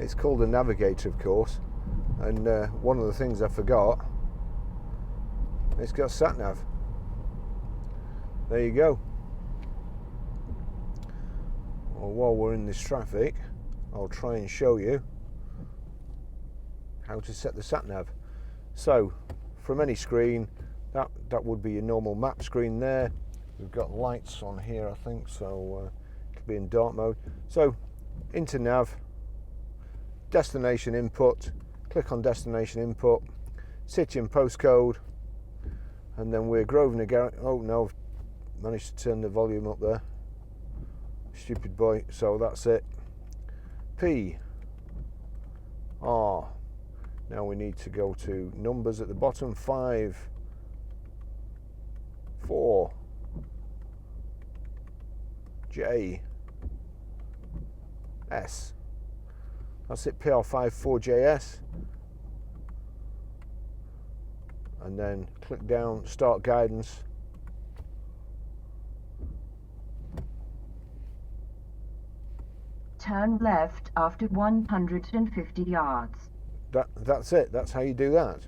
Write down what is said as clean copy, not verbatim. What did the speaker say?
It's called a navigator, of course, and one of the things I forgot, it's got sat nav. There you go. Well, while we're in this traffic, I'll try and show you how to set the sat nav. So from any screen, that would be your normal map screen there. We've got lights on here, I think, so it'll be in dark mode. So into nav, destination input, click on destination input, city and postcode, and then we're Grosvenor Garage. Oh no, I've managed to turn the volume up there. Stupid boy. So that's it. P R. Now we need to go to numbers at the bottom. 5 4 J S. That's it, PR54JS. And then click down, start guidance. Turn left after 150 yards. That's it, that's how you do that.